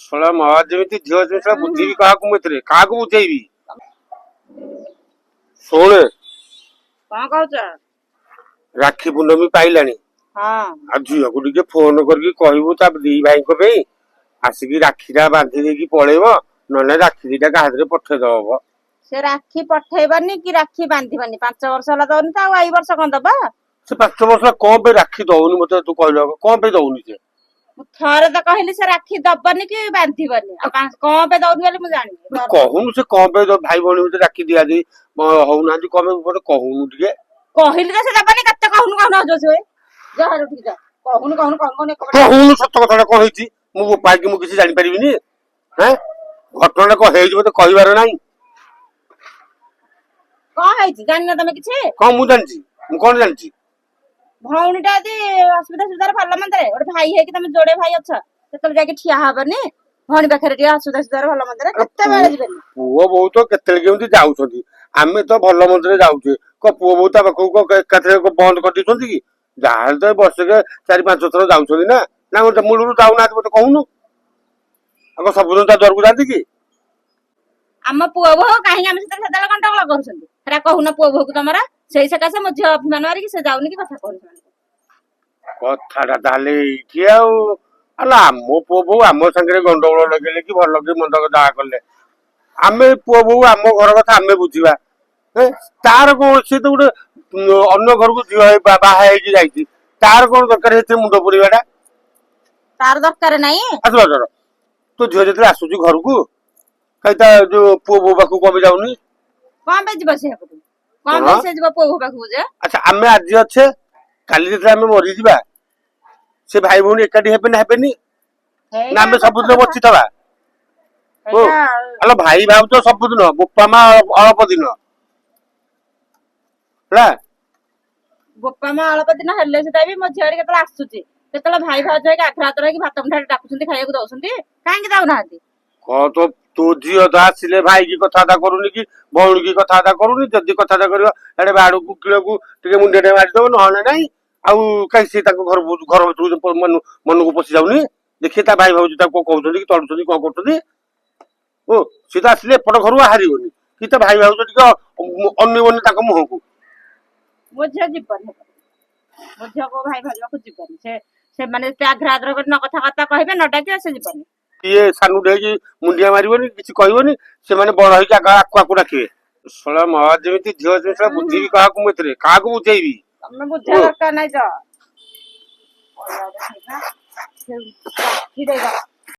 ଶଳା ମା ଯେମିତି ଝିଅ ଜିନିଷ ବୁଝିବି କାହାକୁ ମୁଁ ଏଥିରେ କାହାକୁ ବୁଝେଇବି। ଶୁଣେ କଣ କହୁଛ? ରାକ୍ଷୀ ପୂର୍ଣ୍ଣମୀ ପାଇଲାଣି। ହଁ ଆଉ ଝିଅକୁ ଟିକେ ଫୋନ କରିକି କହିବୁ ତା ଦି ଭାଇଙ୍କ ପାଇଁ ଆସିକି ରାକ୍ଷୀଟା ବାନ୍ଧି ଦେଇକି ପଳେଇବ, ନହେଲେ ରାକ୍ଷୀ ଦିଟା କାହା ହାତରେ ପଠେଇଦବ। ସେ ରାକ୍ଷୀ ପଠେଇବନି କି ରାକ୍ଷୀ ବାନ୍ଧିବନି, 5 ବର୍ଷ ହେଲା ଦଉନି ତ ଆଉ ଏଇ ବର୍ଷ କଣ ଦବା? ସେ 5 ବର୍ଷ କଣ ପାଇଁ ରାକ୍ଷୀ ଦଉନି ମତେ ତୁ କହିଲ, କଣ ପାଇଁ ଦଉନି ସେ? ମୁଁ ଥରେ ତ କହିଲି ସେ ରାକ୍ଷୀ ଦବନି କି ବାନ୍ଧିବନି, ଆଉ କଣ ପାଇଁ ଦଉନି ବୋଲି ମୁଁ ଜାଣିନି। କହୁନୁ ସେ କଣ ପାଇଁ ଭାଇ ଭଉଣୀ ଭିତରେ ରାକ୍ଷୀ ଦିଆଦି ହଉନାହାନ୍ତି, କଣ ପାଇଁ ମତେ କହୁନୁ ଟିକେ। କହିଲି ତ ସେ ଦବନି, କେତେ କହୁନୁ ହଜ ସେ ଯା ଉଠିକି ଯା। କହୁନୁ ସତ କଥାଟା କଣ ହେଇଛି, ମୁଁ ପାଇକି ମୁଁ କିଛି ଜାଣିପାରିବିନି। ଘଟଣା କଣ ହେଇଛି ମତେ କହିବାର ନାହିଁ। କଣ ହେଇଛି ଜାଣିନ ତମେ କିଛି? କଣ ମୁଁ ଜାଣିଛି, ମୁଁ କଣ ଜାଣିଛି? ଭଉଣୀଟା ଯଦି ଅସୁବିଧା ସୁବିଧାରେ ଭଲ ମନ୍ଦରେ ଗୋଟେ ଭାଇ ହେଇକି ତମେ ଯୋଡେ ଭାଇ ଅଛ, ସେତେବେଳେ ଯାଇକି ଠିଆ ହବନି ଭଉଣୀ ପାଖରେ ଟିକେ ଅସୁବିଧା ସୁବିଧାରେ ଭଲ ମନ୍ଦରେ କେତେବେଳେ ଯିବେନି। ପୁଅ ବୋଉ ତ କେତେବେଳେ କେମିତି ଯାଉଛନ୍ତି, ଆମେ ତ ଭଲ ମନ୍ଦରେ ଯାଉଛେ। ପୁଅ ବୋଉ ତା ପାଖକୁ ଏକାଥରେ ବନ୍ଦ କରିଦେଇଛନ୍ତି କି? ଯାହାହେଲେ ତ ବର୍ଷକେ 4-5 ଥର ଯାଉଛନ୍ତି ନା। ନା ମୂଳରୁ ଯାଉନାହାନ୍ତି ମତେ କହୁନୁ? ଆଉ ସବୁଦିନ ତା ଦ୍ୱାରକୁ ଯାଆନ୍ତି କି? ଆମ ପୁଅ ବୋହୁ କାହିଁକି ଆମ ସେଥିରେ ସେତେବେଳେ ଗଣ୍ଡଗୋଳ କରୁଛନ୍ତି, ସେଟା କହୁନ ପୁଅ ବୋହୂକୁ ତମର। ସେଇ ସକାଶେ ମୋ ଝିଅ ଅଭିମାନ ମାରିକି ସେ ଯାଉନି କି କଥା କହୁନି। କଥାଟା ତାହେଲେ ଏଇଠି ଆଉ। ଆଲୋ ଆମ ପୁଅ ବୋହୁ ଆମ ସାଙ୍ଗରେ ଗଣ୍ଡଗୋଳ ଲଗେଇଲେ କି ଭଲ କି ମନ୍ଦ ଯାହା କଲେ, ଆମେ ପୁଅ ବୋହୁ ଆମ ଘର କଥା ଆମେ ବୁଝିବା। ତାର କଣ, ସିଏ ତ ଗୋଟେ ଅନ୍ୟ ଘରକୁ ଝିଅ ବାହା ହେଇକି ଯାଇଛି, ତାର କଣ ଦରକାର ସେଥିରେ ମୁଣ୍ଡ ପୁରେଇବାଟା? ତାର ଦରକାର ନାହିଁ। ତୋ ଝିଅ ଯେତେବେଳେ ଆସୁଛି ଘରକୁ, କାଇଁ ତା ଯୋଉ ପୁଅ ବୋହୁ ପାଖକୁ କଣ ପାଇଁ ଯାଉନି? କଣ ପାଇଁ ଯିବ ସେ ପାଖକୁ? କଣ ପାଇଁ ସେ ଯିବ ପୁଅ ବୋହୁ ପାଖକୁ ଯେ? ଆଚ୍ଛା ଆମେ ଆଜି ଅଛେ, କାଲି ଯେତେବେଳେ ଆମେ ମରିଯିବା, ସେ ଭାଇ ଭଉଣୀ ଏକାଠି ହେବେ ନା ହେବେନି? ନା ଆମେ ସବୁଦିନ ବଞ୍ଚିଥିବା? ଆଲୋ ଭାଇ ଭାଉଜ ସବୁଦିନ, ବୋପା ମା ଅଳ୍ପ ଦିନ ହେଲା। ବୋପା ମା ଅଳ୍ପ ଦିନ ହେଲେ ସୁଧା ବି ମୋ ଝିଅ କେତେବେଳେ ଆସୁଛି, କେତେବେଳେ ଭାଇ ଭାଉଜ ହେଇକି ଆଗ୍ରହ ହେଇକି ଭାତ ମୁଠାଟେ ଡାକୁଛନ୍ତି, ଖାଇବାକୁ ଦଉଛନ୍ତି, କାହିଁକି ଦଉନାହାନ୍ତି? କହ ତୋ ଝିଅ ତ ଆସିଲେ ଭାଇ କି କଥାବାର୍ତ୍ତା କରୁନି କି ଭଉଣୀ କି କଥାବାର୍ତ୍ତା କରୁନି। ଯଦି କଥାବାର୍ତ୍ତା କରିବ ଏଡେ ବାଡକୁ କିଳକୁ ଟିକେ ମୁଣ୍ଡିଆ ମାରିଦବ, ନହେଲେ ନାଇଁ। ଆଉ କାହିଁ ସିଏ ତାଙ୍କ ଘର ଭିତରକୁ ମନକୁ ପଶି ଯାଉନି? ଦେଖି ତା ଭାଇ ଭାଉଜ ତାକୁ କଣ କହୁଛନ୍ତି କି ତଡୁଛନ୍ତି, କଣ କରୁଛନ୍ତି? ଓ ସିଏ ତ ଆସିଲେ ଏପଟ ଘରୁ ବାହାରିବନି, କି ତା ଭାଇ ଭାଉଜ ଟିକେ ଅନେଇବନି ତାଙ୍କ ମୁହଁକୁ। ମୋ ଝିଅ ଯିବନି, ମୋ ଝିଅ କୋଉ ଭାଇ ଭାଉଜକୁ ଯିବନି। ସେମାନେ ଯେତେ ଆଗ୍ରହ କରି ନ କଥାବାର୍ତ୍ତା କହିବେ ନ ଡାକିବେ ସେ ଯିବନି। ଇଏ ସାନୁଟେ ହେଇକି ମୁଣ୍ଡିଆ ମାରିବନି, କିଛି କହିବନି, ସେମାନେ ବଡ ହେଇକି ଆକୁ ଡାକିବେ। ଶଳା ମା ଯେମିତି ଝିଅ ଜିନିଷ ବୁଝିବି କାହାକୁ ମୁଁ ଏଥିରେ କାହାକୁ ବୁଝେଇବି? ତମେ ବୁଝିବା ଦରକାର ନାଇଁ ତ।